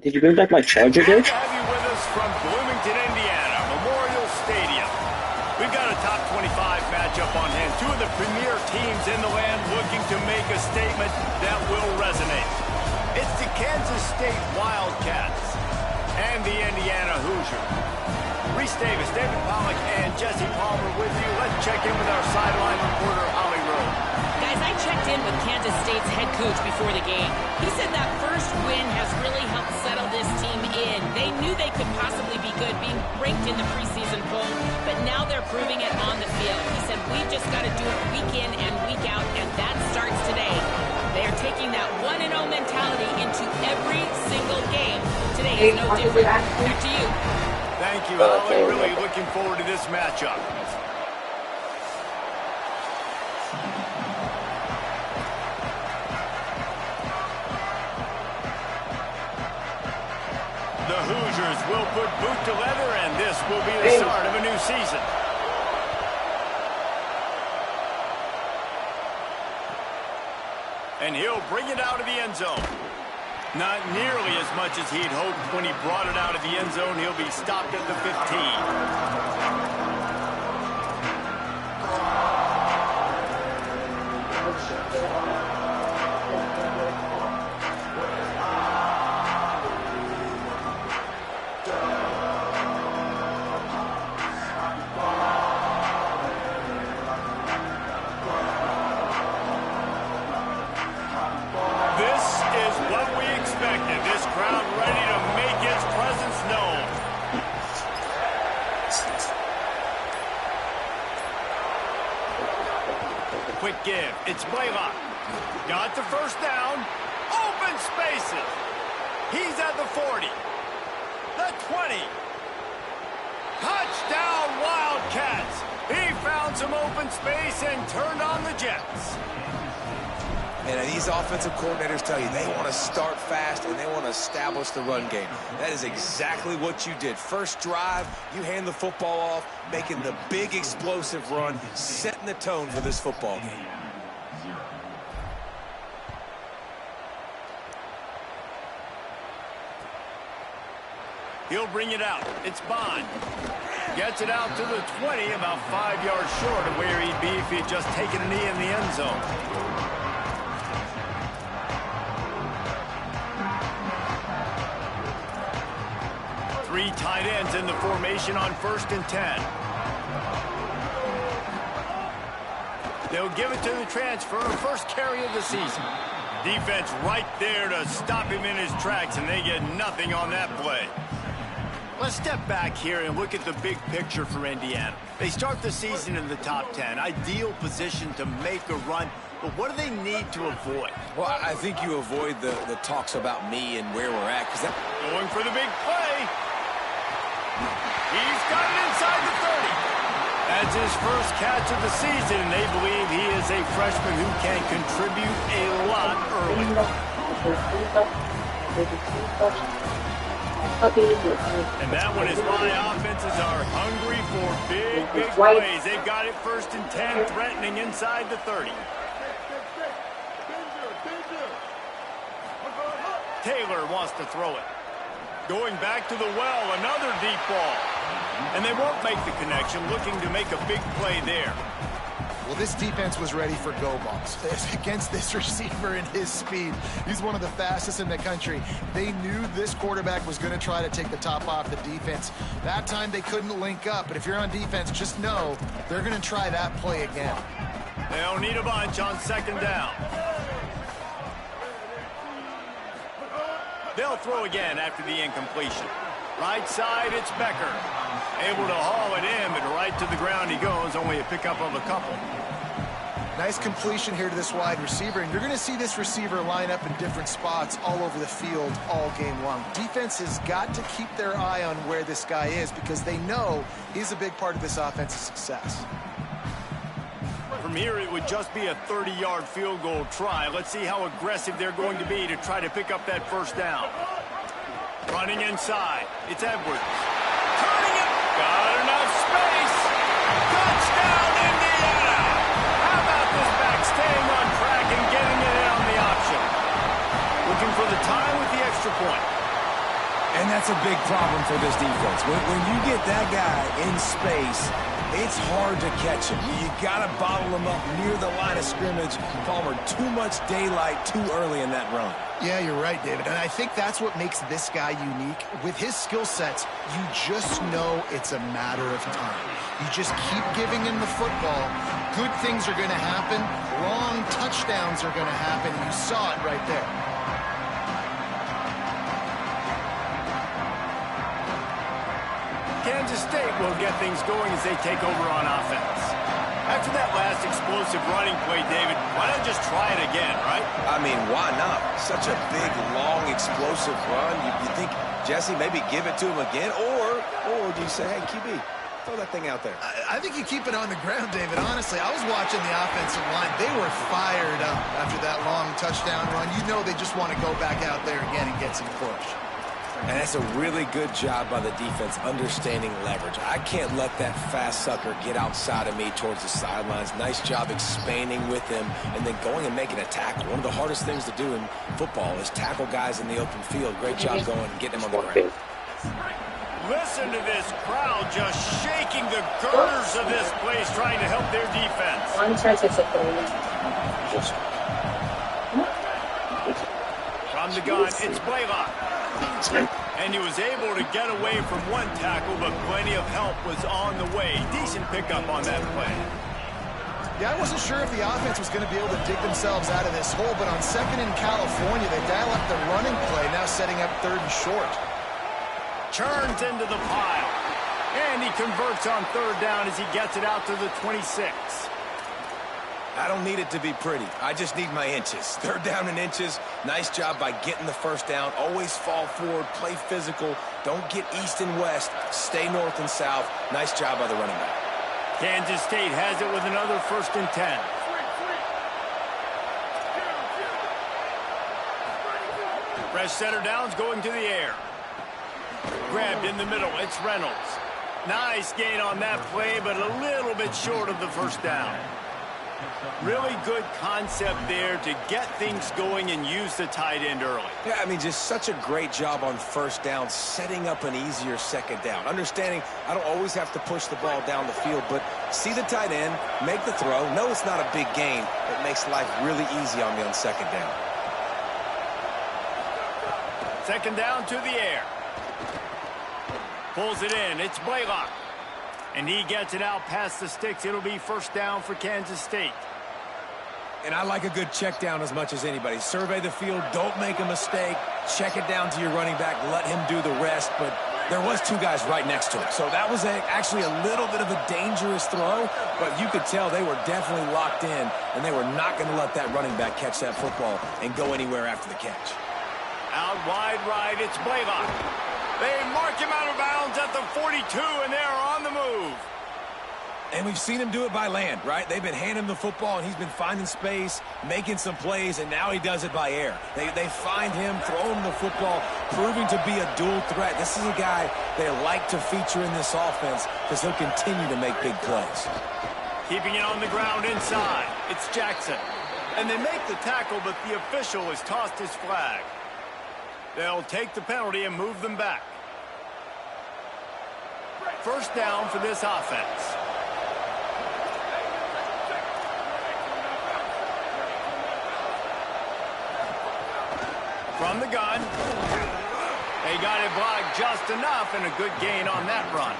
Did you bring back my charger, dude? Good to have you with us from Bloomington, Indiana, Memorial Stadium. We've got a top 25 matchup on hand. Two of the premier teams in the land looking to make a statement that will resonate. It's the Kansas State Wildcats and the Indiana Hoosiers. Reese Davis, David Pollack, and Jesse Palmer with you. Let's check in with our sideline reporter, Holly Rowe. Guys, I checked in with Kansas State's head coach before the game. He said that first win has really helped settle this team in. They knew they could possibly be good, being ranked in the preseason poll, but now they're proving it on the field. He said, we've just got to do it week in and week out, and that starts today. They are taking that 1-0 mentality into every single game. Today is no different. Back to you. Thank you, Holly. Really looking forward to this matchup. The Hoosiers will put boot to leather, and this will be the start of a new season. And he'll bring it out of the end zone. Not nearly as much as he'd hoped when he brought it out of the end zone. He'll be stopped at the 15. This crowd ready to make its presence known. Quick give. It's Blaylock. Got the first down. Open spaces. He's at the 40. The 20. Touchdown, Wildcats. He found some open space and turned on the Jets. And these offensive coordinators tell you they want to start fast and they want to establish the run game. That is exactly what you did. First drive, you hand the football off, making the big explosive run, setting the tone for this football game. He'll bring it out. It's Bond. Gets it out to the 20, about 5 yards short of where he'd be if he had just taken a knee in the end zone. Three tight ends in the formation on 1st and 10. They'll give it to the transfer, first carry of the season. Defense right there to stop him in his tracks, and they get nothing on that play. Let's step back here and look at the big picture for Indiana. They start the season in the top 10, ideal position to make a run. But what do they need to avoid? Well, I think you avoid the talks about me and where we're at. Going for the big play. He's got it inside the 30. That's his first catch of the season, and they believe he is a freshman who can contribute a lot early. And that one is why offenses are hungry for big plays. They've got it 1st and 10, threatening inside the 30. Taylor wants to throw it. Going back to the well, another deep ball. And they won't make the connection, looking to make a big play there. Well, this defense was ready for go balls against this receiver and his speed. He's one of the fastest in the country. They knew this quarterback was going to try to take the top off the defense. That time they couldn't link up, but if you're on defense, just know they're going to try that play again. They'll need a bunch on 2nd down. They'll throw again after the incompletion. Right side, it's Becker. Able to haul it in, but right to the ground he goes, only a pickup of a couple. Nice completion here to this wide receiver, and you're going to see this receiver line up in different spots all over the field all game long. Defense has got to keep their eye on where this guy is because they know he's a big part of this offense's success. From here, it would just be a 30-yard field goal try. Let's see how aggressive they're going to be to try to pick up that first down. Running inside, it's Edwards. Turning it, got enough space. Touchdown, Indiana! How about this back staying on track and getting it in on the option? Looking for the time with the extra point. And that's a big problem for this defense. When you get that guy in space, it's hard to catch him. You got to bottle him up near the line of scrimmage. Palmer, too much daylight too early in that run. Yeah, you're right, David. And I think that's what makes this guy unique. With his skill sets, you just know it's a matter of time. You just keep giving him the football. Good things are going to happen. Long touchdowns are going to happen. You saw it right there. Kansas State will get things going as they take over on offense. After that last explosive running play, David, why not just try it again, right? I mean, why not? Such a big, long, explosive run. You think, Jesse, maybe give it to him again? Or do you say, hey, QB, throw that thing out there? I think you keep it on the ground, David. Honestly, I was watching the offensive line. They were fired up after that long touchdown run. You know they just want to go back out there again and get some push. And that's a really good job by the defense understanding leverage. I can't let that fast sucker get outside of me towards the sidelines. Nice job expanding with him and then going and making a tackle. One of the hardest things to do in football is tackle guys in the open field. Great job going and getting them on the ground. Listen to this crowd just shaking the girders of this place trying to help their defense. From the gun, it's Blaylock. And he was able to get away from one tackle, but plenty of help was on the way. Decent pickup on that play. Yeah, I wasn't sure if the offense was going to be able to dig themselves out of this hole, but on second in California, they dial up the running play, now setting up third and short. Turns into the pile. And he converts on third down as he gets it out to the 26. I don't need it to be pretty. I just need my inches. Third down in inches. Nice job by getting the first down. Always fall forward, play physical. Don't get east and west. Stay north and south. Nice job by the running back. Kansas State has it with another 1st and 10. Fresh center downs going to the air. Grabbed in the middle. It's Reynolds. Nice gain on that play, but a little bit short of the first down. Really good concept there to get things going and use the tight end early. Yeah, I mean, just such a great job on first down, setting up an easier second down. Understanding I don't always have to push the ball down the field, but see the tight end, make the throw. No, it's not a big gain. It makes life really easy on me on second down. Second down to the air. Pulls it in. It's Blaylock. And he gets it out past the sticks. It'll be first down for Kansas State. And I like a good check down as much as anybody. Survey the field. Don't make a mistake. Check it down to your running back. Let him do the rest. But there was two guys right next to him. So that was actually a little bit of a dangerous throw. But you could tell they were definitely locked in. And they were not going to let that running back catch that football and go anywhere after the catch. Out wide right. It's Blaylock. They mark him out of bounds at the 42, and they're on the move. And we've seen him do it by land, right? They've been handing him the football, and he's been finding space, making some plays, and now he does it by air. They find him, throw him the football, proving to be a dual threat. This is a guy they like to feature in this offense because he'll continue to make big plays. Keeping it on the ground inside. It's Jackson. And they make the tackle, but the official has tossed his flag. They'll take the penalty and move them back. First down for this offense. From the gun. They got it blocked just enough, and a good gain on that run.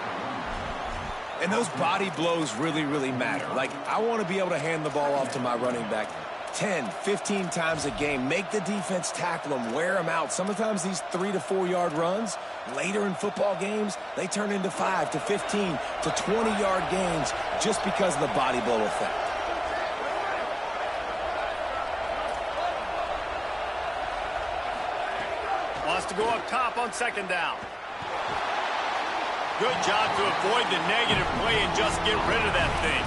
And those body blows really, really matter. Like, I want to be able to hand the ball off to my running back 10, 15 times a game. Make the defense tackle them, wear them out. Sometimes these 3 to 4 yard runs, later in football games, they turn into 5 to 15 to 20 yard gains just because of the body blow effect. Wants to go up top on second down. Good job to avoid the negative play and just get rid of that thing.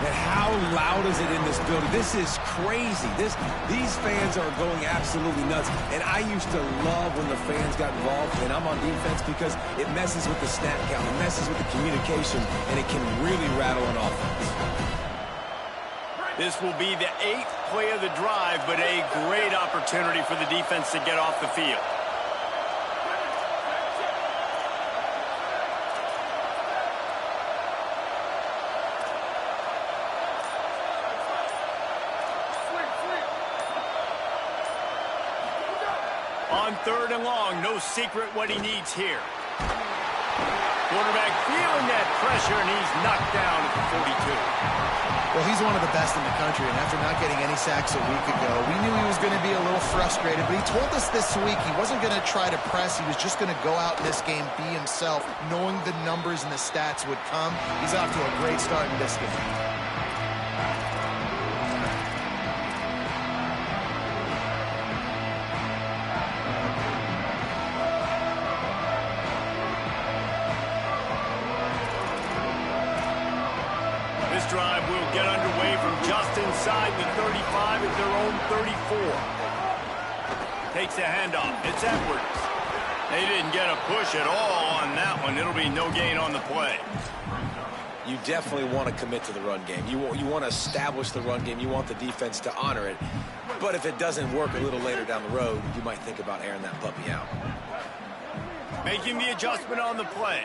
And how loud is it in this building? This is crazy. These fans are going absolutely nuts. And I used to love when the fans got involved, and I'm on defense, because it messes with the snap count, it messes with the communication, and it can really rattle an offense. This will be the 8th play of the drive, but a great opportunity for the defense to get off the field. 3rd and long. No secret what he needs here. Quarterback feeling that pressure, and he's knocked down at the 42. Well, he's one of the best in the country, and after not getting any sacks a week ago, we knew he was going to be a little frustrated, but he told us this week he wasn't going to try to press. He was just going to go out in this game, be himself, knowing the numbers and the stats would come. He's off to a great start in this game. This drive will get underway from just inside the 35 at their own 34. Takes a handoff. It's Edwards. They didn't get a push at all on that one. It'll be no gain on the play. You definitely want to commit to the run game. You want to establish the run game. You want the defense to honor it. But if it doesn't work a little later down the road, you might think about airing that puppy out. Making the adjustment on the play.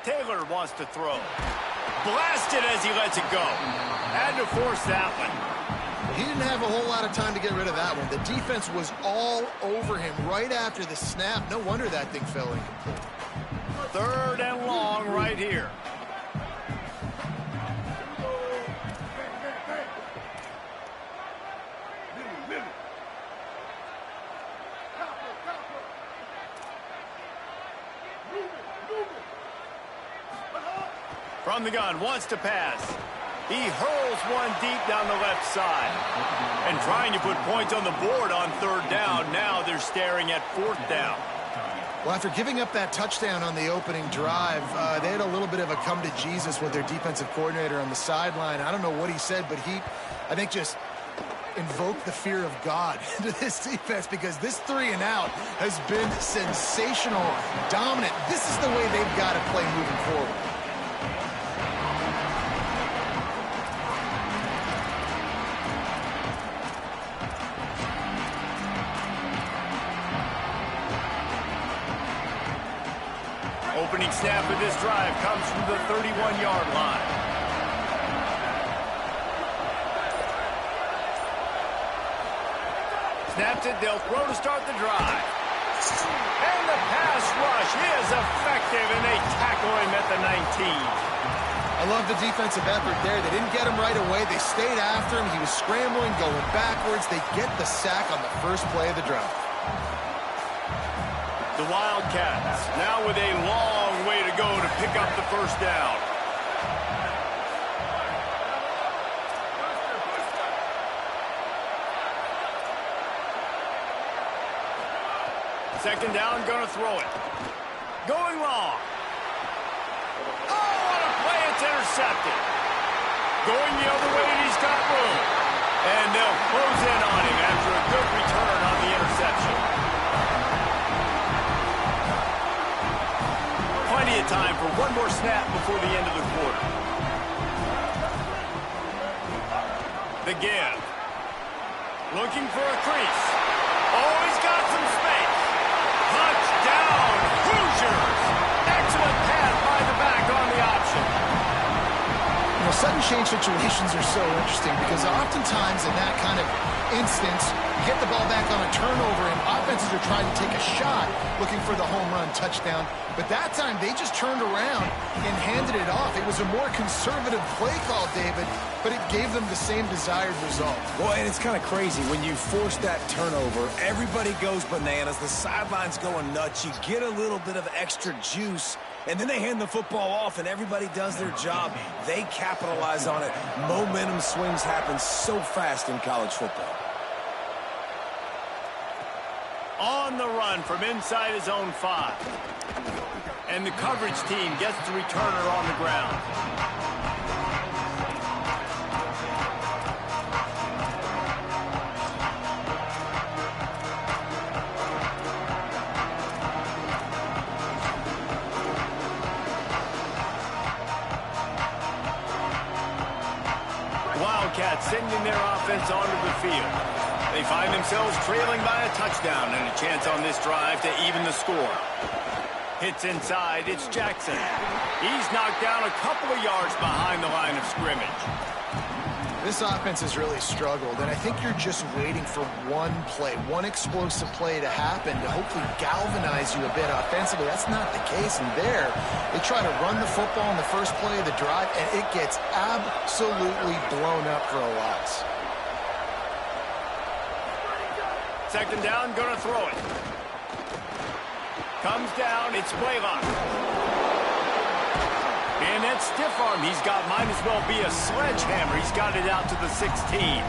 Taylor wants to throw. Blasted as he lets it go. Had to force that one. He didn't have a whole lot of time to get rid of that one. The defense was all over him right after the snap. No wonder that thing fell incomplete. 3rd and long right here. From the gun, wants to pass. He hurls one deep down the left side. And trying to put points on the board on 3rd down. Now they're staring at 4th down. Well, after giving up that touchdown on the opening drive, they had a little bit of a come to Jesus with their defensive coordinator on the sideline. I don't know what he said, but he, I think, just invoked the fear of God into this defense, because this 3 and out has been sensational, dominant. This is the way they've got to play moving forward. Opening snap of this drive comes from the 31-yard line. Snaps it, they'll throw to start the drive. And the pass rush is effective, and they tackle him at the 19. I love the defensive effort there. They didn't get him right away. They stayed after him. He was scrambling, going backwards. They get the sack on the first play of the drive. The Wildcats now with a long way to go to pick up the 1st down. Second down, gonna throw it. Going long. Oh, what a play, it's intercepted. Going the other way, and he's got room. And they'll close in on him after a good return on the interception. Plenty of time for one more snap before the end of the quarter. The give. Looking for a crease. Oh, he's got some space. Touchdown, Hoosiers. Excellent pass by the back on the option. You know, sudden change situations are so interesting, because oftentimes in that kind of instance, you get the ball back on a turnover and offenses are trying to take a shot looking for the home run touchdown. But that time they just turned around and handed it off. It was a more conservative play call, David, but it gave them the same desired result. Well, and it's kind of crazy. When you force that turnover, everybody goes bananas. The sideline's going nuts. You get a little bit of extra juice, and then they hand the football off, and everybody does their job. They capitalize on it. Momentum swings happen so fast in college football. On the run from inside his own 5. And the coverage team gets the returner on the ground. Wildcats sending their offense onto the field. They find themselves trailing by a touchdown and a chance on this drive to even the score. Hits inside, it's Jackson. He's knocked down a couple of yards behind the line of scrimmage. This offense has really struggled, and I think you're just waiting for one play, one explosive play to happen to hopefully galvanize you a bit offensively. That's not the case, and there, they try to run the football in the first play of the drive, and it gets absolutely blown up for a loss. Second down, gonna throw it. Comes down, it's Blaylock. And that stiff arm he's got might as well be a sledgehammer. He's got it out to the 16.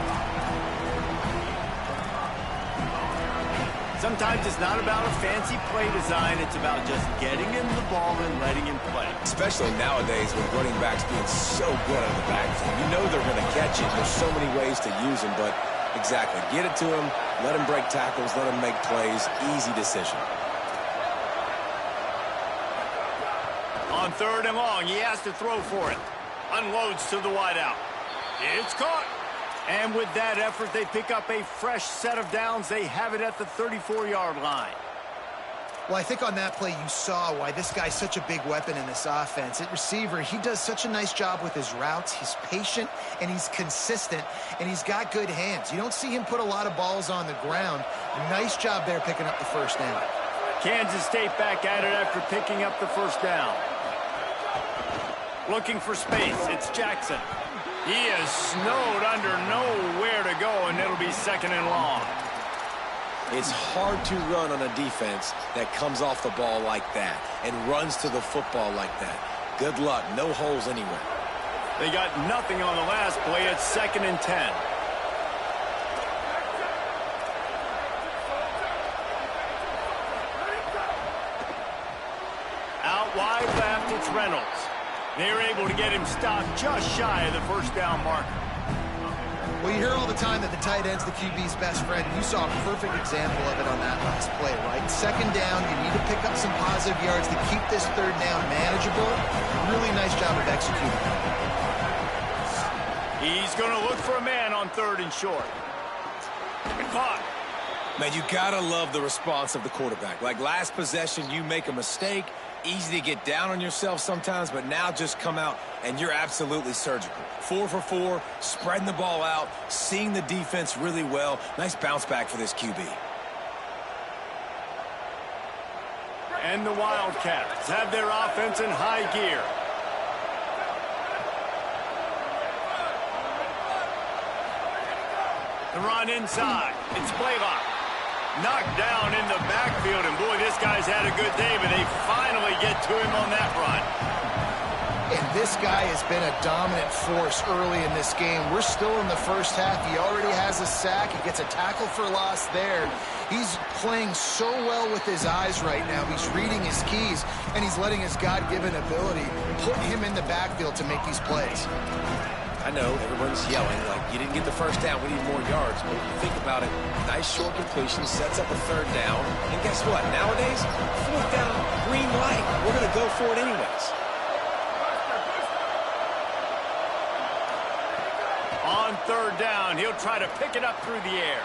Sometimes it's not about a fancy play design. It's about just getting him the ball and letting him play. Especially nowadays with running backs being so good out of the backfield. You know they're going to catch it. There's so many ways to use them, but exactly. Get it to him, let him break tackles, let him make plays. Easy decision. On third and long, he has to throw for it. Unloads to the wideout. It's caught. And with that effort, they pick up a fresh set of downs. They have it at the 34-yard line. Well, I think on that play you saw why this guy's such a big weapon in this offense. At receiver, he does such a nice job with his routes. He's patient, and he's consistent, and he's got good hands. You don't see him put a lot of balls on the ground. Nice job there picking up the first down. Kansas State back at it after picking up the first down. Looking for space. It's Jackson. He is snowed under, nowhere to go, and it'll be second and long. It's hard to run on a defense that comes off the ball like that and runs to the football like that. Good luck. No holes anywhere. They got nothing on the last play. It's second and 10. Out wide left, it's Reynolds. They're able to get him stopped just shy of the first down marker. Well, you hear all the time that the tight end's the QB's best friend. You saw a perfect example of it on that last play, right? Second down, you need to pick up some positive yards to keep this third down manageable. Really nice job of executing. He's going to look for a man on third and short. Caught. Man, you gotta love the response of the quarterback. Like last possession, you make a mistake. Easy to get down on yourself sometimes, but now just come out and you're absolutely surgical. 4 for 4, spreading the ball out, seeing the defense really well. Nice bounce back for this QB. And the Wildcats have their offense in high gear. The run inside. It's Blaylock. Knocked down in the backfield, and boy, this guy's had a good day, but they finally get to him on that run. And this guy has been a dominant force early in this game. We're still in the first half. He already has a sack. He gets a tackle for loss there. He's playing so well with his eyes right now. He's reading his keys, and he's letting his God-given ability put him in the backfield to make these plays. I know everyone's yelling, like, you didn't get the first down, we need more yards. But when you think about it, nice short completion, sets up a third down. And guess what? Nowadays, fourth down, green light. We're going to go for it anyways. On third down, he'll try to pick it up through the air.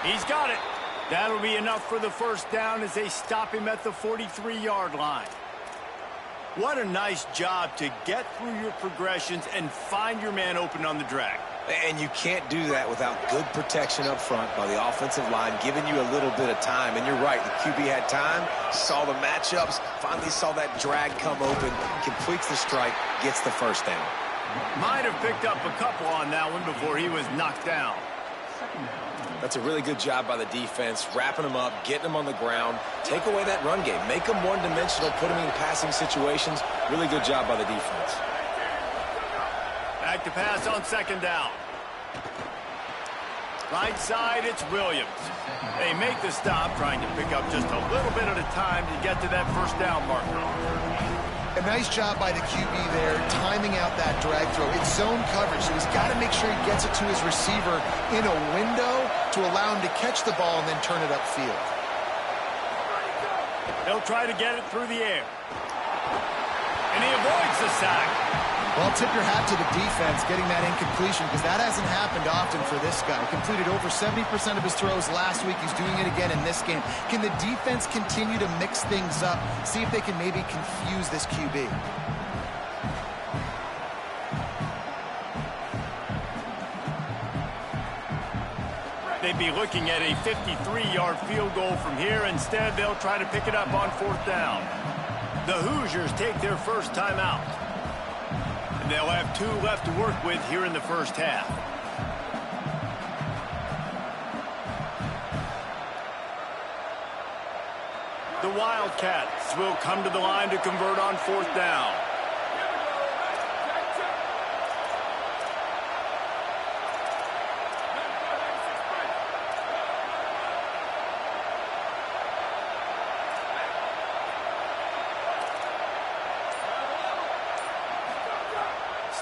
He's got it. That'll be enough for the first down as they stop him at the 43-yard line. What a nice job to get through your progressions and find your man open on the drag. And you can't do that without good protection up front by the offensive line, giving you a little bit of time. And you're right, the QB had time, saw the matchups, finally saw that drag come open, completes the strike, gets the first down. Might have picked up a couple on that one before he was knocked down. That's a really good job by the defense, wrapping them up, getting them on the ground, take away that run game, make them one-dimensional, put them in passing situations. Really good job by the defense. Back to pass on second down. Right side, it's Williams. They make the stop, trying to pick up just a little bit at a time to get to that first down marker. A nice job by the QB there, timing out that drag throw. It's zone coverage, so he's got to make sure he gets it to his receiver in a window to allow him to catch the ball and then turn it upfield. They'll try to get it through the air. And he avoids the sack. Well, tip your hat to the defense getting that incompletion, because that hasn't happened often for this guy. Completed over 70% of his throws last week. He's doing it again in this game. Can the defense continue to mix things up? See if they can maybe confuse this QB. they'd be looking at a 53-yard field goal from here. Instead, they'll try to pick it up on 4th down. The Hoosiers take their first timeout. And they'll have 2 left to work with here in the first half. The Wildcats will come to the line to convert on 4th down.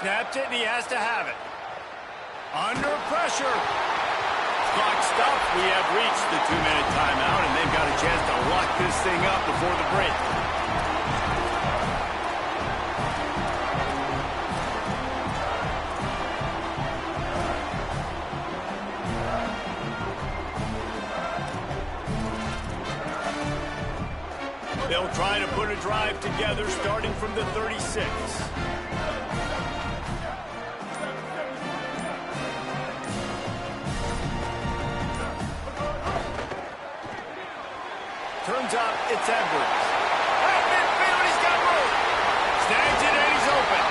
Snapped it, and he has to have it. Under pressure. Clock stopped. We have reached the 2-minute timeout, and they've got a chance to lock this thing up before the break. They'll try to put a drive together starting from the 36. Turns out it's Edwards. Right midfield, he's got room. Snags it and he's open.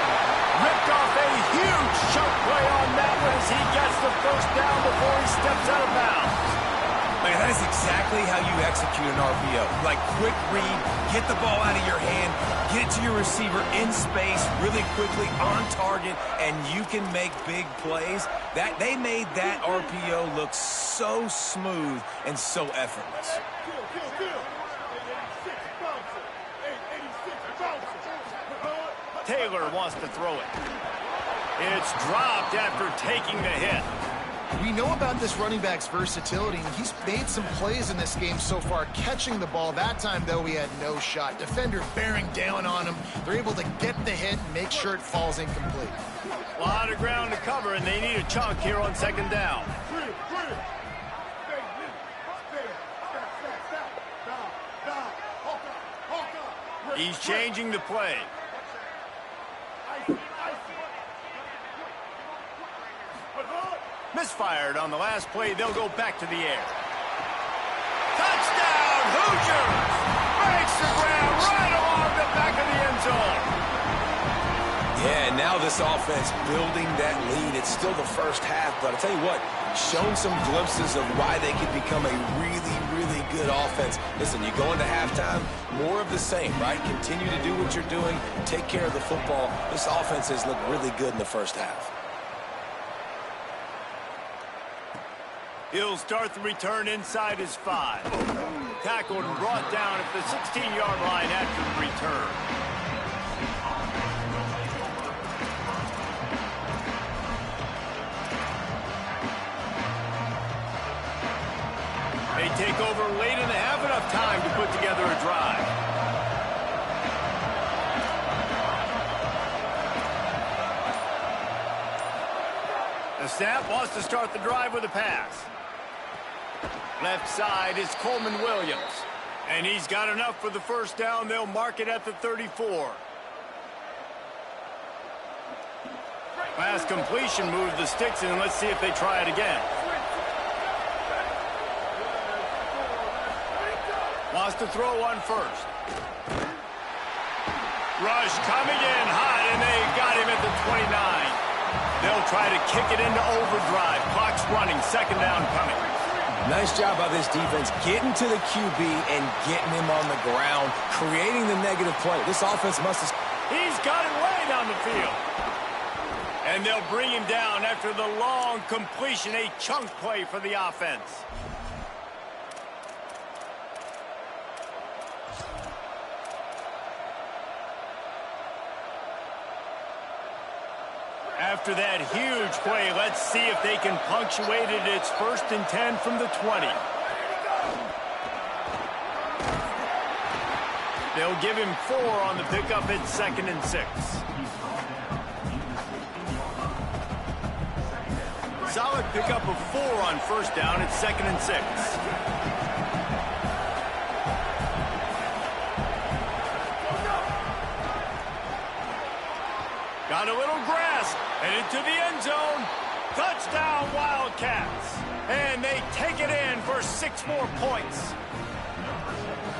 Ripped off a huge chunk play on that one as he gets the first down before he steps out of bounds. Man, that is exactly how you execute an RPO. Like quick read, get the ball out of your hand, get it to your receiver in space really quickly on target, and you can make big plays. They made that RPO look so smooth and so effortless. Taylor wants to throw it. It's dropped after taking the hit. We know about this running back's versatility, and he's made some plays in this game so far, catching the ball. That time, though, he had no shot. Defender bearing down on him. They're able to get the hit and make sure it falls incomplete. A lot of ground to cover, and they need a chunk here on 2nd down. He's changing the play. Misfired on the last play. They'll go back to the air. Touchdown, Hoosiers! Breaks the ground right along the back of the end zone. Yeah, now this offense building that lead. It's still the first half, but I'll tell you what, shown some glimpses of why they could become a really, really good offense. Listen, you go into halftime, more of the same, right? Continue to do what you're doing, take care of the football. This offense has looked really good in the first half. He'll start the return inside his 5. Tackled and brought down at the 16-yard line after the return. They take over late and they have enough time to put together a drive. The snap wants to start the drive with a pass. Left side is Coleman Williams. And he's got enough for the first down. They'll mark it at the 34. Pass completion moved the sticks in. Let's see if they try it again. Wants to throw one first. Rush coming in hot, and they got him at the 29. They'll try to kick it into overdrive. Clock's running. 2nd down coming. Nice job by this defense getting to the QB and getting him on the ground, creating the negative play. This offense must have... He's got it way down the field. And they'll bring him down after the long completion, a chunk play for the offense. After that huge play, let's see if they can punctuate it. It's 1st and 10 from the 20. They'll give him 4 on the pickup at 2nd and 6. Solid pickup of 4 on 1st down at 2nd and 6. Got a little grass, and into the end zone. Touchdown, Wildcats. And they take it in for 6 more points.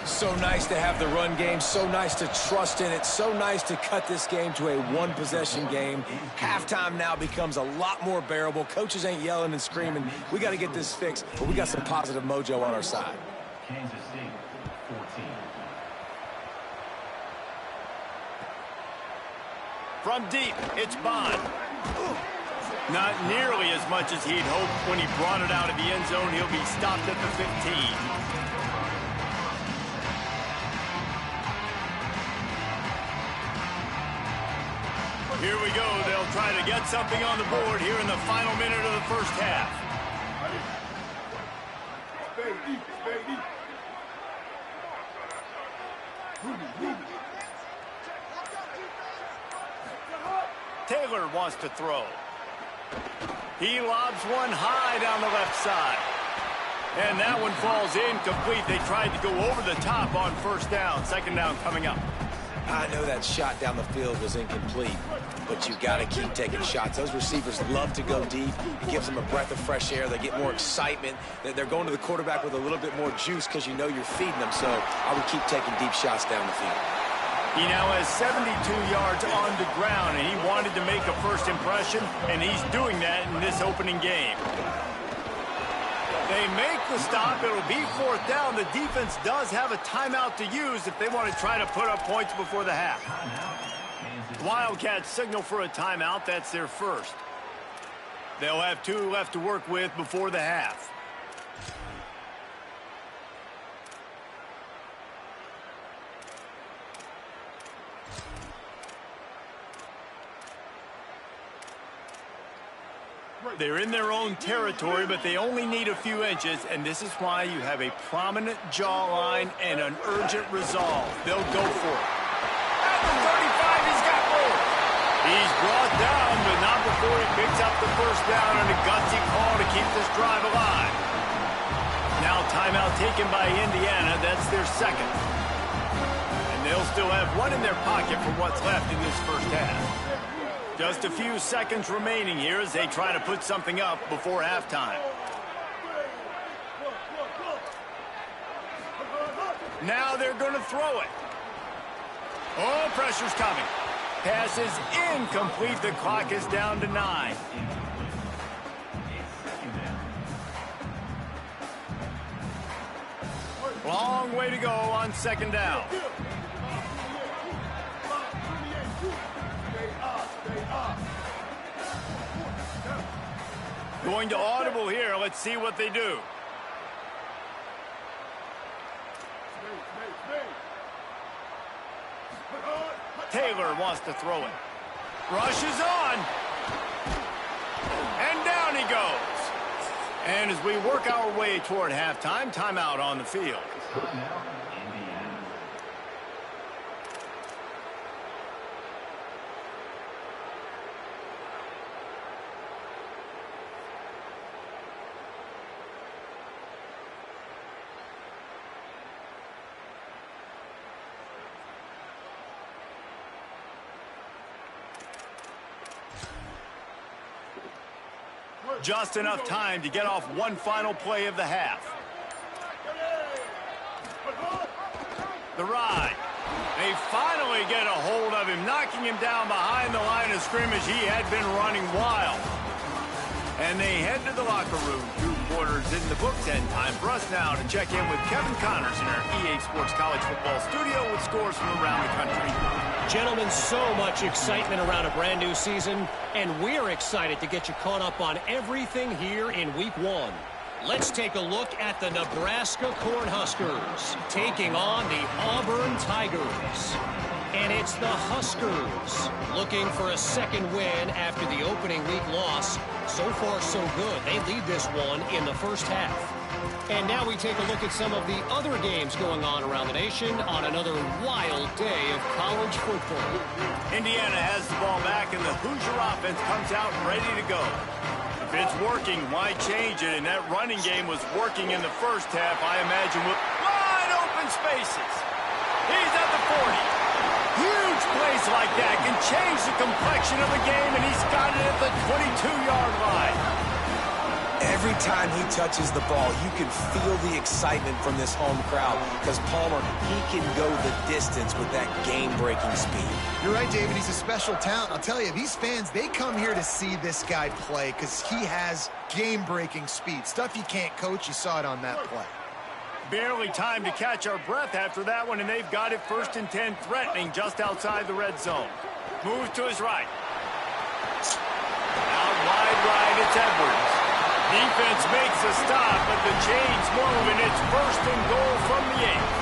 So nice to have the run game, so nice to trust in it, so nice to cut this game to a one-possession game. Halftime now becomes a lot more bearable. Coaches ain't yelling and screaming. We got to get this fixed, but we got some positive mojo on our side. Kansas State, 14. From deep, it's Bond. Not nearly as much as he'd hoped when he brought it out of the end zone. He'll be stopped at the 15. Here we go. They'll try to get something on the board here in the final minute of the first half. Taylor wants to throw. He lobs one high down the left side. And that one falls incomplete. They tried to go over the top on first down. Second down coming up. I know that shot down the field was incomplete, but you got to keep taking shots. Those receivers love to go deep. It gives them a breath of fresh air. They get more excitement. They're going to the quarterback with a little bit more juice because you know you're feeding them. So I would keep taking deep shots down the field. He now has 72 yards on the ground, and he wanted to make a first impression, and he's doing that in this opening game. They make the stop. It'll be fourth down. The defense does have a timeout to use if they want to try to put up points before the half. Wildcats signal for a timeout. That's their first. They'll have 2 left to work with before the half. They're in their own territory, but they only need a few inches, and this is why you have a prominent jawline and an urgent resolve. They'll go for it. At the 35, he's got more. He's brought down, but not before he picks up the first down and a gutsy call to keep this drive alive. Now timeout taken by Indiana. That's their second. And they'll still have one in their pocket for what's left in this first half. Just a few seconds remaining here as they try to put something up before halftime. Now they're going to throw it. Oh, pressure's coming. Pass is incomplete. The clock is down to 9. Long way to go on second down. Going to audible here. Let's see what they do. Taylor wants to throw it. Rushes on. And down he goes. And as we work our way toward halftime, timeout on the field. Just enough time to get off one final play of the half. The ride. They finally get a hold of him, knocking him down behind the line of scrimmage. He had been running wild. And they head to the locker room. 2 quarters in the books, and time for us now to check in with Kevin Connors in our EA Sports College Football studio with scores from around the country. Gentlemen, so much excitement around a brand new season, and we're excited to get you caught up on everything here in Week 1. Let's take a look at the Nebraska Cornhuskers taking on the Auburn Tigers. And it's the Huskers looking for a second win after the opening week loss. So far, so good. They lead this one in the first half. And now we take a look at some of the other games going on around the nation on another wild day of college football. Indiana has the ball back, and the Hoosier offense comes out ready to go. If it's working, why change it? And that running game was working in the first half, I imagine, with wide open spaces. He's at the 40. Huge plays like that can change the complexion of a game, and he's got it at the 22-yard line. Every time he touches the ball, you can feel the excitement from this home crowd because Palmer, he can go the distance with that game-breaking speed. You're right, David. He's a special talent. I'll tell you, these fans, they come here to see this guy play because he has game-breaking speed. Stuff you can't coach. You saw it on that play. Barely time to catch our breath after that one, and they've got it 1st and 10, threatening just outside the red zone. Moves to his right. Out wide right, it's Edwards. Defense makes a stop, but the chains move, and it's 1st and goal from the 8.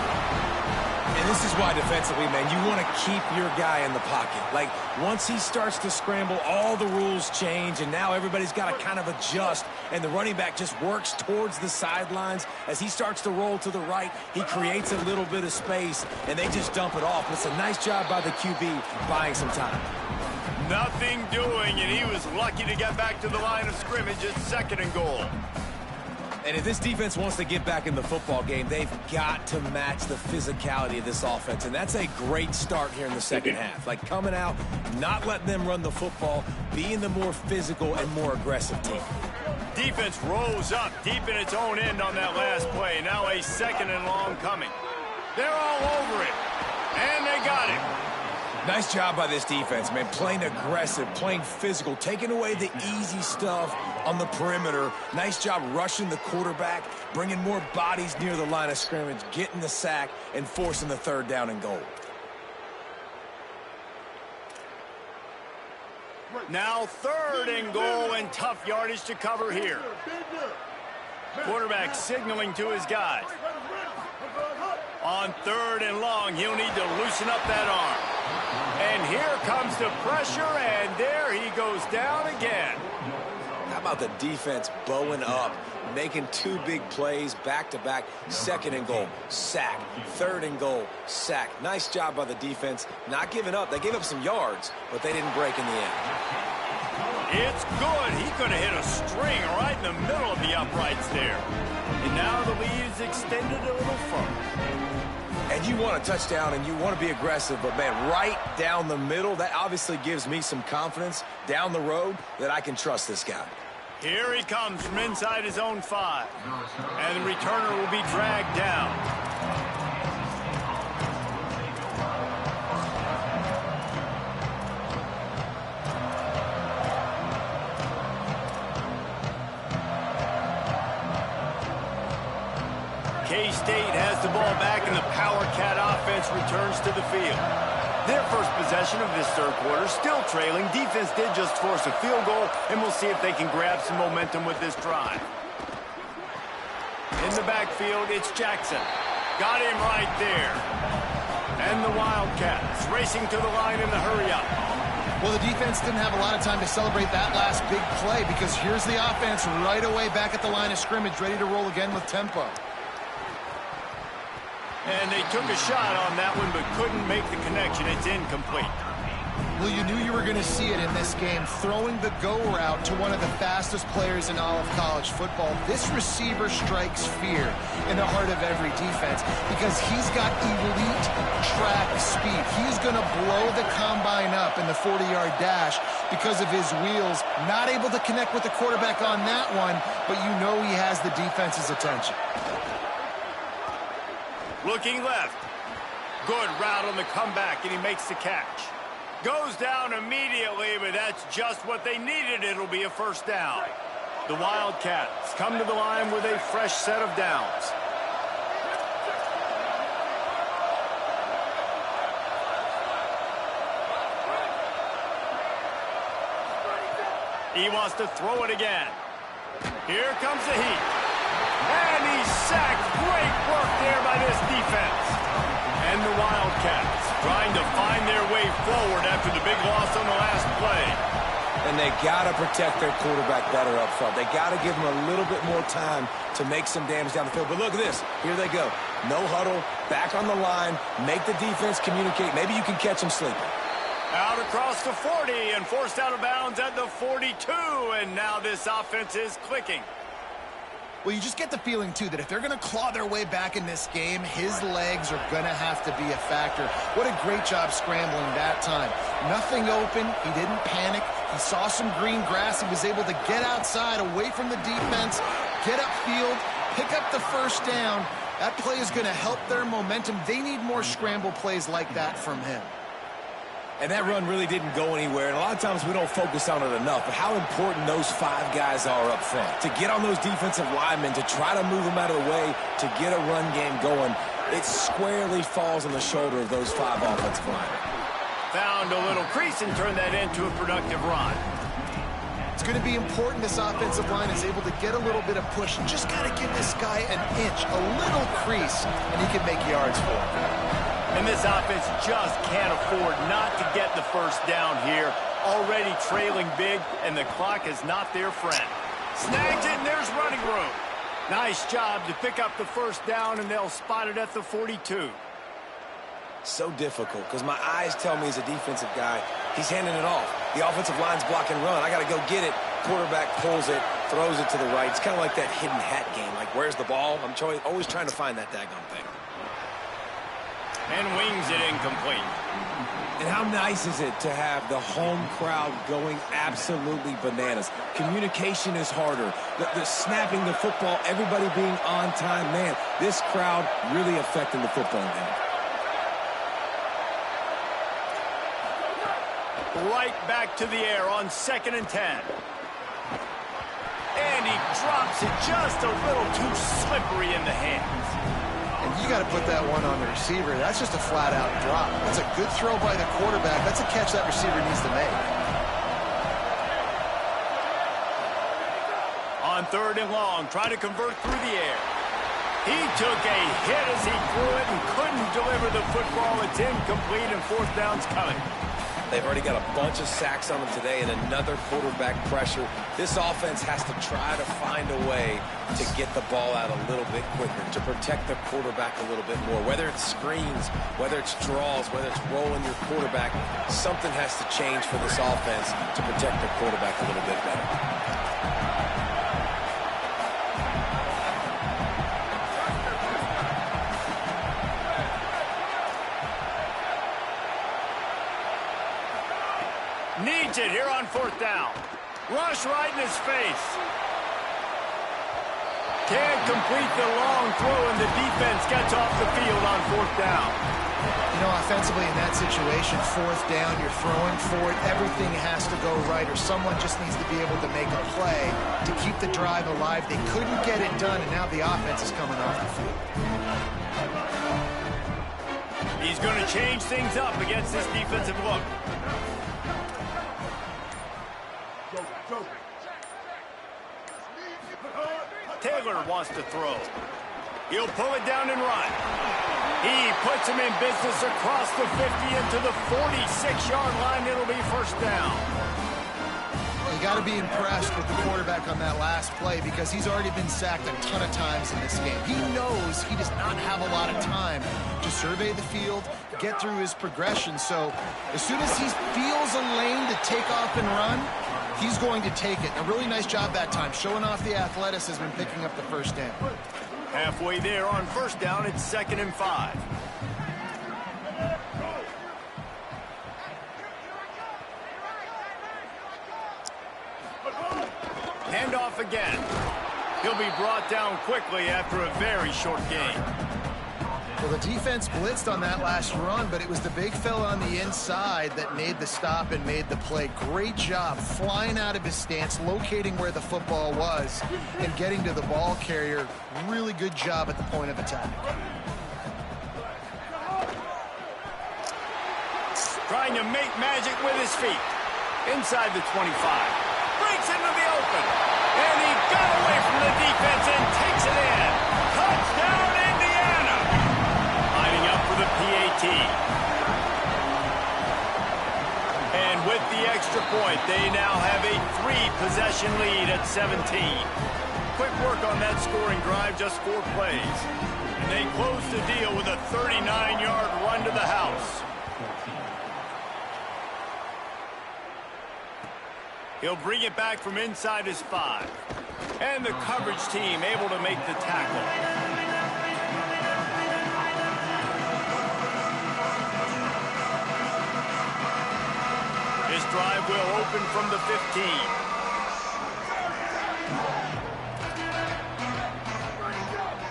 And this is why defensively, man, you want to keep your guy in the pocket. Like, once he starts to scramble, all the rules change, and now everybody's got to kind of adjust, and the running back just works towards the sidelines. As he starts to roll to the right, he creates a little bit of space, and they just dump it off. But it's a nice job by the QB buying some time. Nothing doing, and he was lucky to get back to the line of scrimmage at 2nd and goal. And if this defense wants to get back in the football game, they've got to match the physicality of this offense. And that's a great start here in the second half. Like coming out, not letting them run the football, being the more physical and more aggressive team. Defense rose up deep in its own end on that last play. Now a 2nd and long coming. They're all over it. And they got it. Nice job by this defense, man. Playing aggressive, playing physical, taking away the easy stuff on the perimeter. Nice job rushing the quarterback, bringing more bodies near the line of scrimmage, getting the sack, and forcing the 3rd down and goal. Now 3rd and goal, and tough yardage to cover here. Quarterback signaling to his guys. On 3rd and long, he'll need to loosen up that arm. And here comes the pressure, and there he goes down again. How about the defense bowing up, making 2 big plays back-to-back, 2nd and goal, sack, 3rd and goal, sack. Nice job by the defense, not giving up. They gave up some yards, but they didn't break in the end. It's good. He could have hit a string right in the middle of the uprights there. And now the lead is extended a little further. And you want a touchdown and you want to be aggressive, but, man, right down the middle, that obviously gives me some confidence down the road that I can trust this guy. Here he comes from inside his own 5. And the returner will be dragged down. K-State has the ball back, and the Power Cat offense returns to the field. Their first possession of this 3rd quarter, still trailing. Defense did just force a field goal, and we'll see if they can grab some momentum with this drive. In the backfield, it's Jackson. Got him right there. And the Wildcats racing to the line in the hurry-up. Well, the defense didn't have a lot of time to celebrate that last big play because here's the offense right away back at the line of scrimmage, ready to roll again with tempo. And they took a shot on that one, but couldn't make the connection. It's incomplete. Well, you knew you were going to see it in this game, throwing the go route to one of the fastest players in all of college football. This receiver strikes fear in the heart of every defense because he's got elite track speed. He's going to blow the combine up in the 40-yard dash because of his wheels. Not able to connect with the quarterback on that one, but you know he has the defense's attention. Looking left. Good route on the comeback, and he makes the catch. Goes down immediately, but that's just what they needed. It'll be a 1st down. The Wildcats come to the line with a fresh set of downs. He wants to throw it again. Here comes the heat. And he's sacked. Great work there by this defense. And the Wildcats trying to find their way forward after the big loss on the last play. And they got to protect their quarterback better up front. They got to give him a little bit more time to make some damage down the field. But look at this. Here they go. No huddle, back on the line, make the defense communicate. Maybe you can catch them sleeping. Out across the 40 and forced out of bounds at the 42. And now this offense is clicking. Well, you just get the feeling, too, that if they're going to claw their way back in this game, his legs are going to have to be a factor. What a great job scrambling that time. Nothing open. He didn't panic. He saw some green grass. He was able to get outside, away from the defense, get upfield, pick up the first down. That play is going to help their momentum. They need more scramble plays like that from him. And that run really didn't go anywhere. And a lot of times we don't focus on it enough. But how important those 5 guys are up front. To get on those defensive linemen, to try to move them out of the way, to get a run game going, it squarely falls on the shoulder of those 5 offensive linemen. Found a little crease and turned that into a productive run. It's going to be important this offensive line is able to get a little bit of push. Just got to give this guy an inch, a little crease, and he can make yards for him. And this offense just can't afford not to get the first down here. Already trailing big, and the clock is not their friend. Snags it, and there's running room. Nice job to pick up the first down, and they'll spot it at the 42. So difficult, because my eyes tell me as a defensive guy, he's handing it off. The offensive line's block and run. I got to go get it. Quarterback pulls it, throws it to the right. It's kind of like that hidden hat game. Like, where's the ball? I'm always trying to find that daggone thing. And wings it incomplete. And how nice is it to have the home crowd going absolutely bananas? Communication is harder. The snapping the football, everybody being on time. Man, this crowd really affecting the football game. Right back to the air on 2nd and 10. And he drops it just a little too slippery in the hands. And you got to put that one on the receiver. That's just a flat-out drop. That's a good throw by the quarterback. That's a catch that receiver needs to make. On 3rd and long, trying to convert through the air. He took a hit as he threw it and couldn't deliver the football. It's incomplete, and 4th down's coming. They've already got a bunch of sacks on them today and another quarterback pressure. This offense has to try to find a way to get the ball out a little bit quicker, to protect the quarterback a little bit more. Whether it's screens, whether it's draws, whether it's rolling your quarterback, something has to change for this offense to protect the quarterback a little bit better. Needs it here on 4th down. Rush right in his face. Can't complete the long throw, and the defense gets off the field on 4th down. You know, offensively in that situation, 4th down, you're throwing for it. Everything has to go right, or someone just needs to be able to make a play to keep the drive alive. They couldn't get it done, and now the offense is coming off the field. He's going to change things up against this defensive look. Taylor wants to throw. He'll pull it down and run. He puts him in business across the 50 into the 46-yard line. It'll be 1st down. You got to be impressed with the quarterback on that last play because he's already been sacked a ton of times in this game. He knows he does not have a lot of time to survey the field, get through his progression. So as soon as he feels a lane to take off and run, he's going to take it. A really nice job that time, showing off the athleticism and picking up the 1st down. Halfway there on 1st down, it's 2nd and 5. Handoff again. He'll be brought down quickly after a very short game. Well, the defense blitzed on that last run, but it was the big fella on the inside that made the stop and made the play. Great job flying out of his stance, locating where the football was, and getting to the ball carrier. Really good job at the point of attack. Trying to make magic with his feet. Inside the 25. Breaks into the open. And he got away from the defense and takes it in. Touchdown, Indiana. Lining up for the PAT. And with the extra point, they now have a 3-possession lead at 17. Quick work on that scoring drive, just 4 plays. And they close the deal with a 39-yard run to the house. He'll bring it back from inside his 5. And the coverage team able to make the tackle. This drive will open from the 15.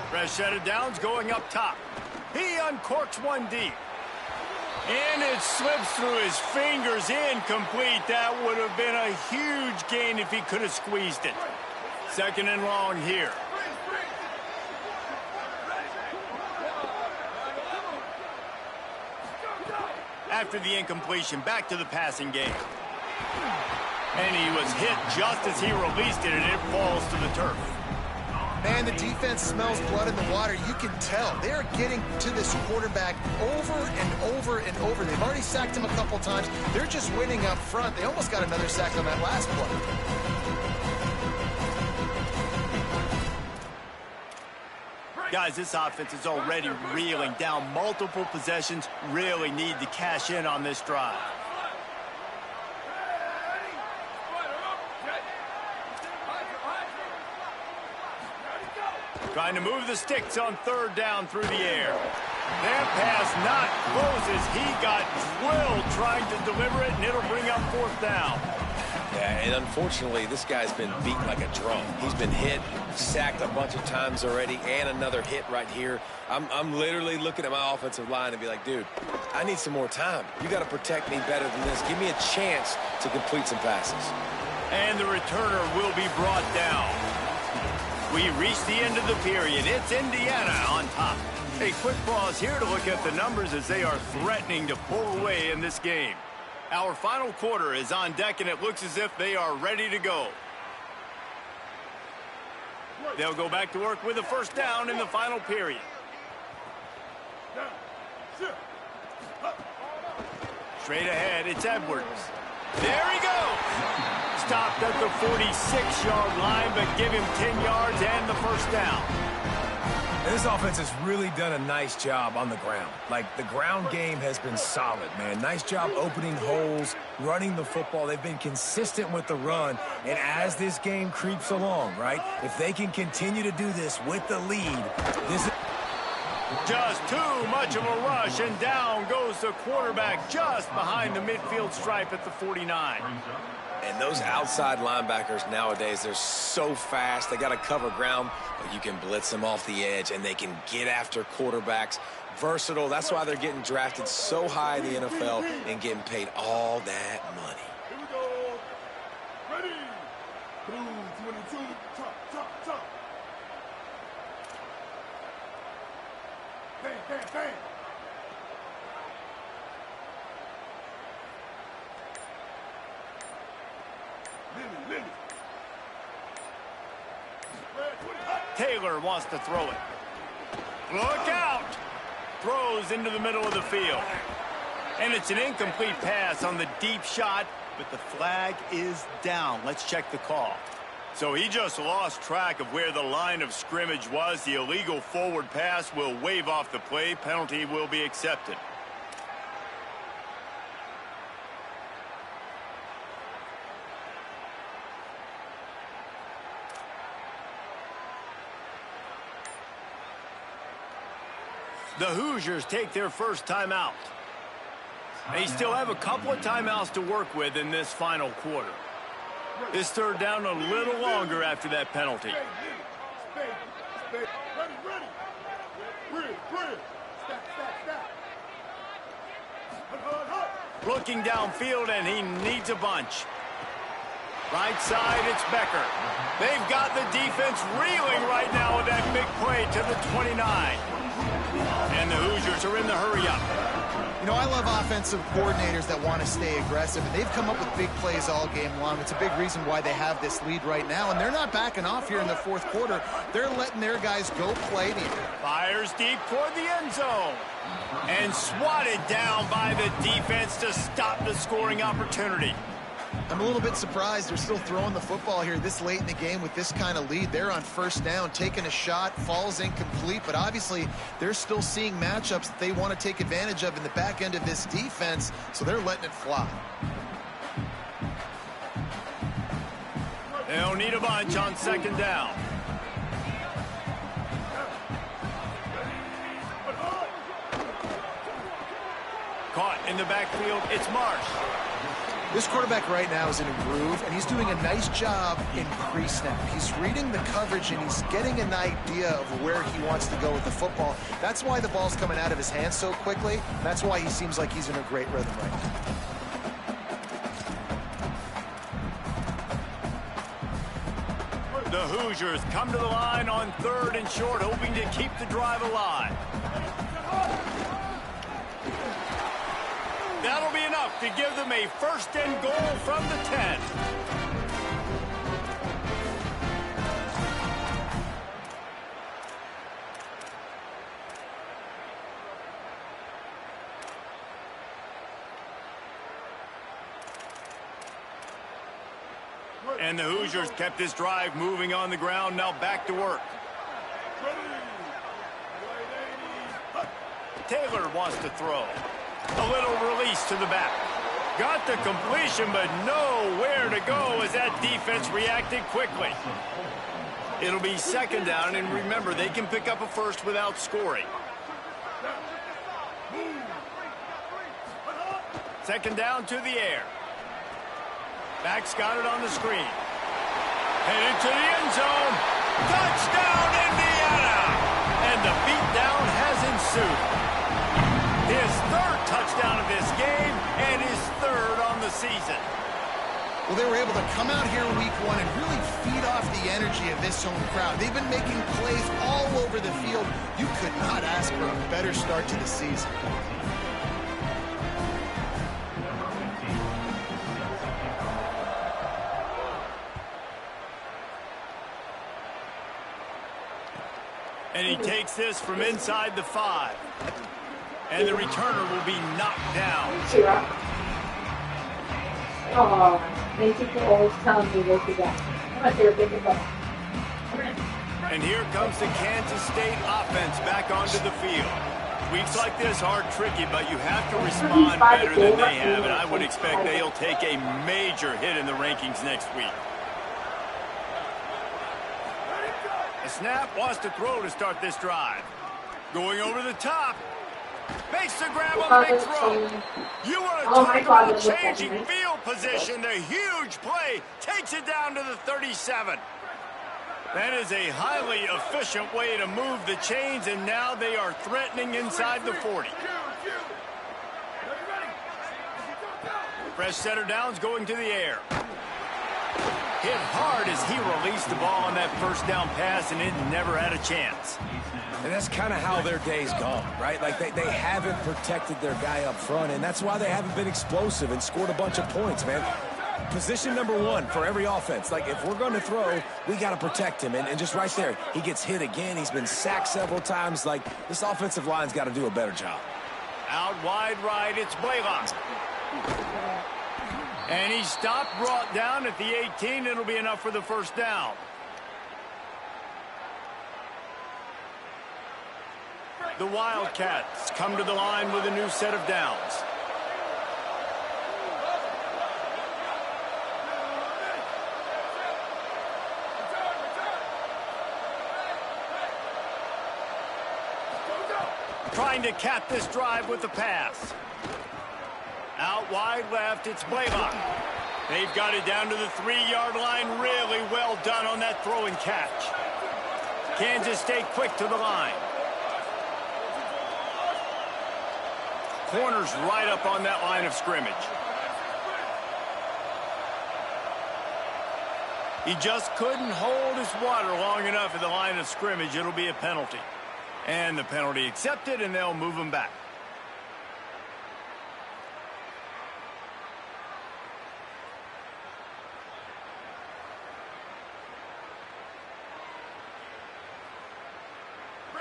Fresh set of downs going up top. He uncorks one deep. And it slips through his fingers, incomplete. That would have been a huge gain if he could have squeezed it. Second and long here. After the incompletion, back to the passing game. And he was hit just as he released it, and it falls to the turf. Man, the defense smells blood in the water. You can tell. They're getting to this quarterback over and over and over. They've already sacked him a couple times. They're just winning up front. They almost got another sack on that last play. Guys, this offense is already reeling down multiple possessions. Really need to cash in on this drive. Trying to move the sticks on third down through the air. That pass not close as he got drilled trying to deliver it, and it'll bring up fourth down. Yeah, and unfortunately, this guy's been beat like a drum. He's been hit, sacked a bunch of times already, and another hit right here. I'm literally looking at my offensive line and be like, dude, I need some more time. You got to protect me better than this. Give me a chance to complete some passes. And the returner will be brought down. We reach the end of the period. It's Indiana on top. A quick pause here to look at the numbers as they are threatening to pull away in this game. Our final quarter is on deck, and it looks as if they are ready to go. They'll go back to work with a first down in the final period. Straight ahead, it's Edwards. There he goes. Stopped at the 46-yard line, but give him 10 yards and the first down. And this offense has really done a nice job on the ground. Like, the ground game has been solid, man. Nice job opening holes, running the football. They've been consistent with the run. And as this game creeps along, right, if they can continue to do this with the lead, this is... Just too much of a rush, and down goes the quarterback just behind the midfield stripe at the 49. And those outside linebackers nowadays, they're so fast. They got to cover ground, but you can blitz them off the edge, and they can get after quarterbacks. Versatile. That's why they're getting drafted so high in the NFL and getting paid all that money. Here we go. Ready. 22. Top. Bang. Lily. Taylor wants to throw it. Look out! Throws into the middle of the field. And it's an incomplete pass on the deep shot, but the flag is down. Let's check the call. So he just lost track of where the line of scrimmage was. The illegal forward pass will wave off the play. Penalty will be accepted. The Hoosiers take their first timeout. They still have a couple of timeouts to work with in this final quarter. This third down a little longer after that penalty. Looking downfield, and he needs a bunch. Right side, it's Becker. They've got the defense reeling right now with that big play to the 29. And the Hoosiers are in the hurry-up. You know, I love offensive coordinators that want to stay aggressive, and they've come up with big plays all game long. It's a big reason why they have this lead right now, and they're not backing off here in the fourth quarter. They're letting their guys go play. Fires deep toward the end zone. And swatted down by the defense to stop the scoring opportunity. I'm a little bit surprised they're still throwing the football here this late in the game with this kind of lead. They're on first down, taking a shot, falls incomplete, but obviously they're still seeing matchups that they want to take advantage of in the back end of this defense, so they're letting it fly. They'll need a bunch on second down. Caught in the backfield, it's Marsh. This quarterback right now is in a groove, and he's doing a nice job in pre-snap. He's reading the coverage, and he's getting an idea of where he wants to go with the football. That's why the ball's coming out of his hands so quickly. That's why he seems like he's in a great rhythm right now. The Hoosiers come to the line on 3rd and short, hoping to keep the drive alive. That'll be enough to give them a 1st and goal from the 10. And the Hoosiers kept this drive moving on the ground. Now back to work. Taylor wants to throw. A little release to the back. Got the completion, but nowhere to go as that defense reacted quickly. It'll be 2nd down, and remember, they can pick up a first without scoring. 2nd down to the air. Back's got it on the screen. Headed to the end zone. Touchdown, Indiana! And the beatdown has ensued. His 3rd touchdown of this game and his 3rd on the season. Well, they were able to come out here week 1 and really feed off the energy of this home crowd. They've been making plays all over the field. You could not ask for a better start to the season. And he takes this from inside the 5. And the returner will be knocked down. Oh, they keep always telling me what to do. And here comes the Kansas State offense back onto the field. Weeks like this are tricky, but you have to respond better than they have, and I would expect they'll take a major hit in the rankings next week. The snap wants to throw to start this drive. Going over the top. Makes the grab on the big throw. You want to talk about changing field position. The huge play takes it down to the 37. That is a highly efficient way to move the chains, and now they are threatening inside the 40. Fresh center downs going to the air. Hit hard as he released the ball on that 1st down pass, and it never had a chance. And that's kind of how their day's gone, right? Like, they haven't protected their guy up front, and that's why they haven't been explosive and scored a bunch of points, man. Position number 1 for every offense. Like, if we're going to throw, we got to protect him. And just right there, he gets hit again. He's been sacked several times. Like, this offensive line's got to do a better job. Out wide right, it's Blaylock. And he stopped, brought down at the 18. It'll be enough for the 1st down. The Wildcats come to the line with a new set of downs. Trying to cap this drive with the pass. Out wide left, it's Blaylock. They've got it down to the 3-yard line. Really well done on that throw and catch. Kansas State quick to the line. Corners right up on that line of scrimmage. He just couldn't hold his water long enough at the line of scrimmage. It'll be a penalty. And the penalty accepted, and they'll move him back.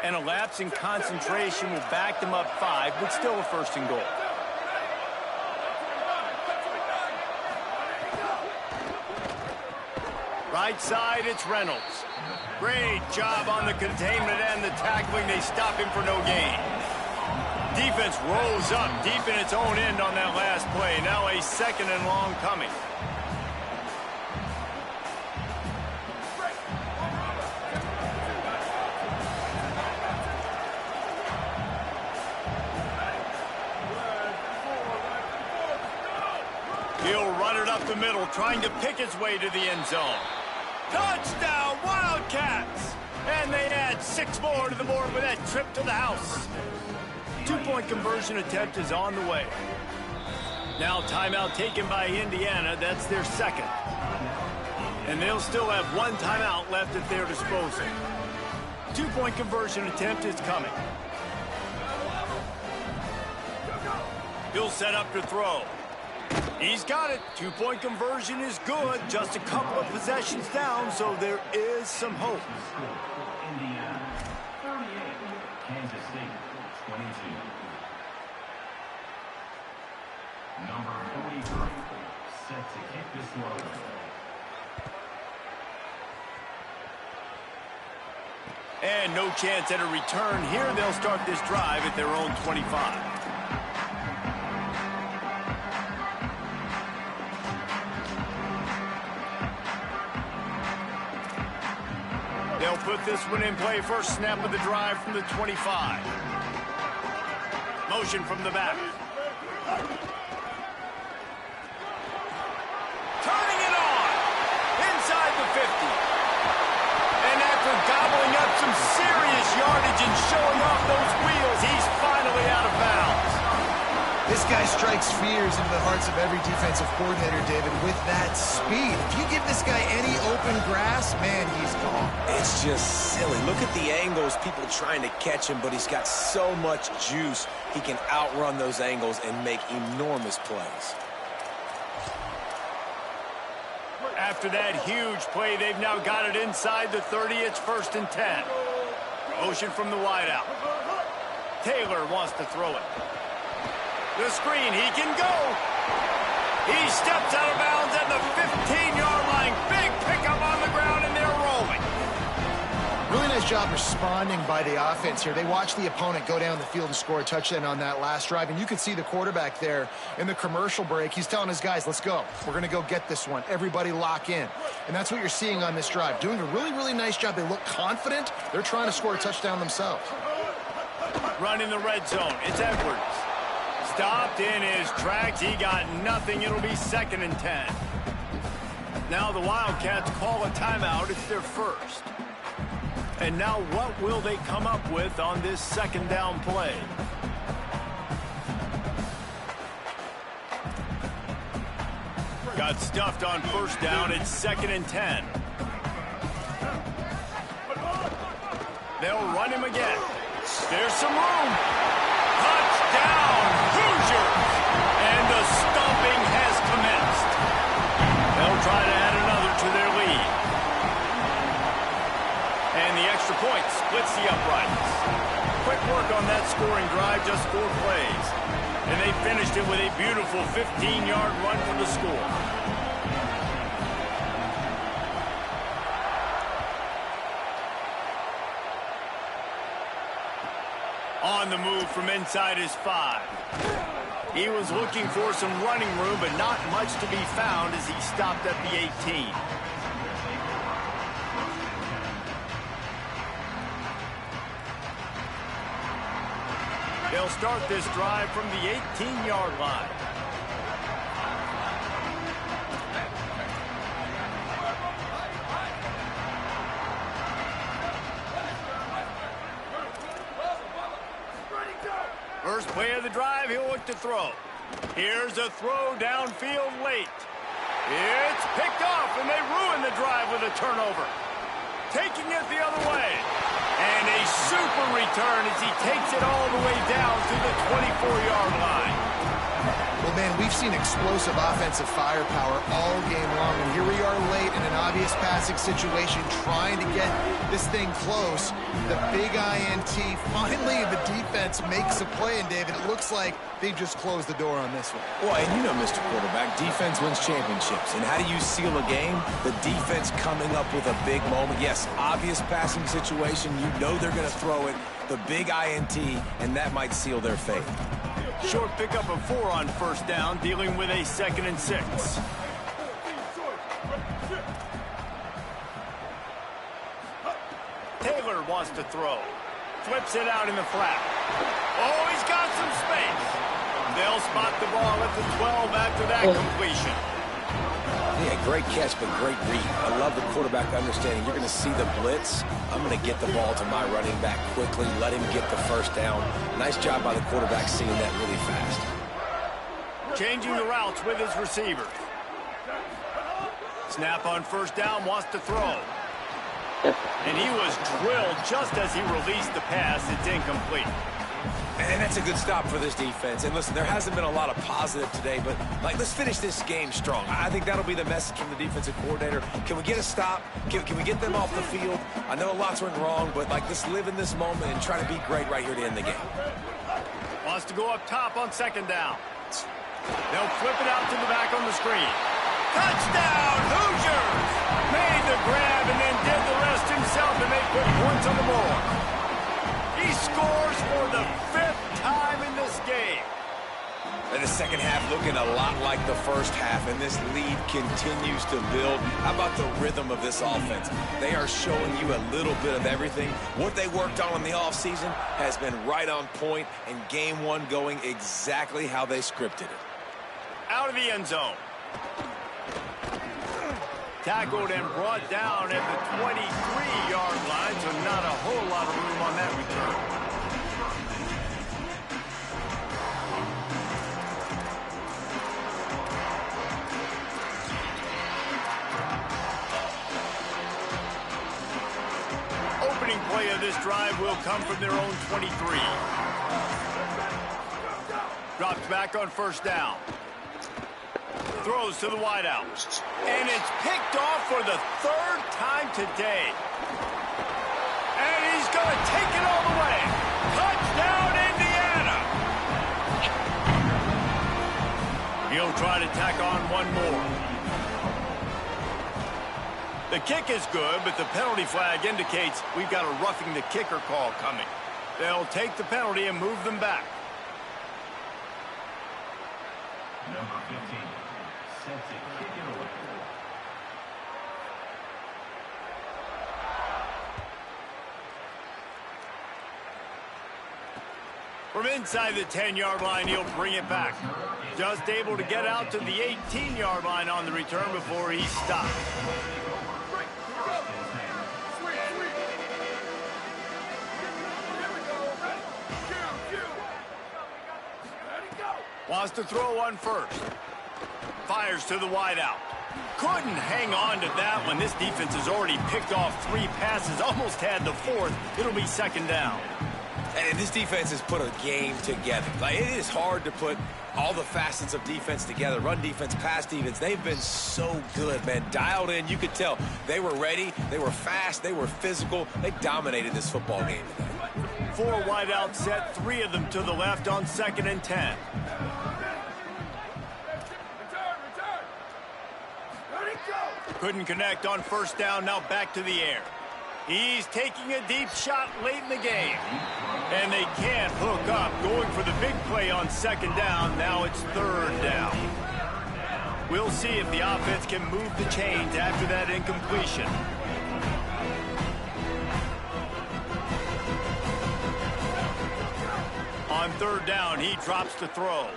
And a lapse in concentration will back them up 5, but still a 1st and goal. Right side, it's Reynolds. Great job on the containment and the tackling. They stop him for no gain. Defense rolls up deep in its own end on that last play. Now a 2nd and long coming. He'll run it up the middle, trying to pick his way to the end zone. Touchdown, Wildcats! And they add 6 more to the board with that trip to the house. 2-point conversion attempt is on the way. Now timeout taken by Indiana. That's their second. And they'll still have 1 timeout left at their disposal. 2-point conversion attempt is coming. He'll set up to throw. He's got it. 2-point conversion is good. Just a couple of possessions down, so there is some hope. Indiana 38, Kansas State 22. Number 43 set to kick this one. And no chance at a return here. They'll start this drive at their own 25. They'll put this one in play. First snap of the drive from the 25. Motion from the back. Turning it on. Inside the 50. And after gobbling up some serious yardage and showing off those wheels, he's finally out of bounds. This guy strikes fears into the hearts of every defensive coordinator, David, with that speed. If you give this guy any open grass, man, he's gone. It's just silly. Look at the angles, people trying to catch him, but he's got so much juice. He can outrun those angles and make enormous plays. After that huge play, they've now got it inside the 30. It's 1st and 10. Motion from the wideout. Taylor wants to throw it. The screen, he can go. He steps out of bounds at the 15-yard line. Big pickup on the ground, and they're rolling. Really nice job responding by the offense here. They watched the opponent go down the field and score a touchdown on that last drive, and you could see the quarterback there in the commercial break. He's telling his guys, let's go. We're going to go get this one. Everybody lock in. And that's what you're seeing on this drive. Doing a really, really nice job. They look confident. They're trying to score a touchdown themselves. Run in the red zone. It's Edwards. Stopped in his tracks. He got nothing. It'll be 2nd and 10. Now the Wildcats call a timeout. It's their first. And now what will they come up with on this 2nd down play? Got stuffed on 1st down. It's 2nd and 10. They'll run him again. There's some room. Touchdown, Hoosiers! And the stomping has commenced. They'll try to add another to their lead. And the extra point splits the uprights. Quick work on that scoring drive, just 4 plays. And they finished it with a beautiful 15-yard run for the score. On the move from inside his 5. He was looking for some running room, but not much to be found as he stopped at the 18. They'll start this drive from the 18-yard line. First play of the drive, he'll look to throw. Here's a throw downfield late. It's picked off, and they ruin the drive with a turnover. Taking it the other way. And a super return as he takes it all the way down to the 24-yard line. Well, man, we've seen explosive offensive firepower all game long, and here we are late in an obvious passing situation trying to get this thing close. The big INT, finally the defense makes a play, and David, it looks like they just closed the door on this one. Well, and you know, Mr. Quarterback, defense wins championships. And how do you seal a game? The defense coming up with a big moment. Yes, obvious passing situation. You know they're going to throw it. The big INT, and that might seal their fate. Short pickup of 4 on 1st down, dealing with a 2nd and 6. Taylor wants to throw. Flips it out in the flat. Oh, he's got some space. They'll They'll spot the ball at the 12 after that completion. Yeah, great catch, but great read. I love the quarterback understanding. You're going to see the blitz. I'm going to get the ball to my running back quickly, let him get the first down. Nice job by the quarterback seeing that really fast. Changing the routes with his receivers. Snap on first down, wants to throw. And he was drilled just as he released the pass. It's incomplete. And that's a good stop for this defense. And listen, there hasn't been a lot of positive today, but let's finish this game strong. I think that'll be the message from the defensive coordinator. Can we get a stop? Can we get them off the field? I know lots went wrong, but let's live in this moment and try to be great right here to end the game. Wants to go up top on second down. They'll flip it out to the back on the screen. Touchdown, Hoosiers! Made the grab and then did the rest himself, and they put points on the board. He scores for the 5th time in this game. And the second half looking a lot like the first half, and this lead continues to build. How about the rhythm of this offense? They are showing you a little bit of everything. What they worked on in the offseason has been right on point, and game one going exactly how they scripted it. Out of the end zone. Tackled and brought down at the 23-yard line, so not a whole lot of room on that return. Opening play of this drive will come from their own 23. Drops back on first down. Throws to the wideout. And it's picked off for the 3rd time today. And he's going to take it all the way. Touchdown, Indiana! He'll try to tack on one more. The kick is good, but the penalty flag indicates we've got a roughing the kicker call coming. They'll take the penalty and move them back. Number 15. Set to kick it away. From inside the 10-yard line, he'll bring it back. Just able to get out to the 18-yard line on the return before he stopped. Wants to throw on first. Fires to the wideout. Couldn't hang on to that one. This defense has already picked off 3 passes, almost had the 4th. It'll be second down. And this defense has put a game together. It is hard to put all the facets of defense together. Run defense, pass defense. They've been so good, man. Dialed in. You could tell they were ready. They were fast. They were physical. They dominated this football game today. 4 wideout set, 3 of them to the left on 2nd and 10. Couldn't connect on first down, now back to the air. He's taking a deep shot late in the game. And they can't hook up, going for the big play on second down. Now it's 3rd down. We'll see if the offense can move the chains after that incompletion. On 3rd down, he drops to throw.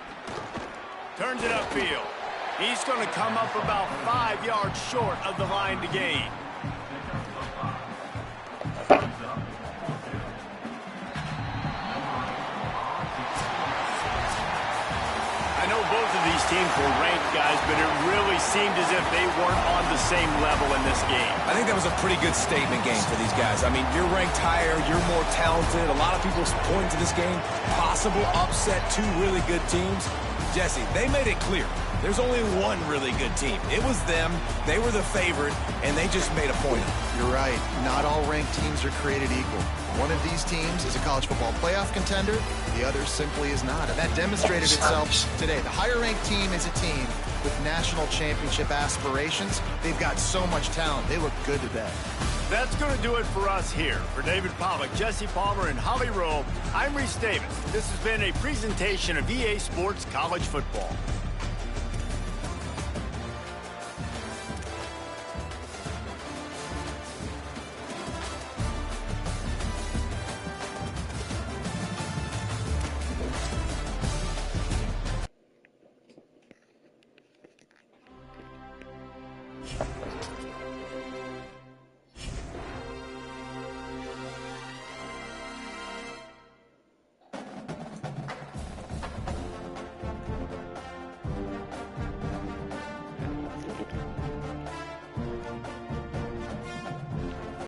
Turns it upfield. He's going to come up about 5 yards short of the line to gain. I know both of these teams were ranked, guys, but it really seemed as if they weren't on the same level in this game. I think that was a pretty good statement game for these guys. I mean, you're ranked higher, you're more talented. A lot of people point to this game. Possible upset, 2 really good teams. Jesse, they made it clear. There's only one really good team. It was them. They were the favorite, and they just made a point. You're right. Not all ranked teams are created equal. One of these teams is a college football playoff contender. The other simply is not. And that demonstrated itself today. The higher-ranked team is a team with national championship aspirations. They've got so much talent. They look good today. That's going to do it for us here. For David Pollack, Jesse Palmer, and Holly Rowe, I'm Reese Davis. This has been a presentation of EA Sports College Football.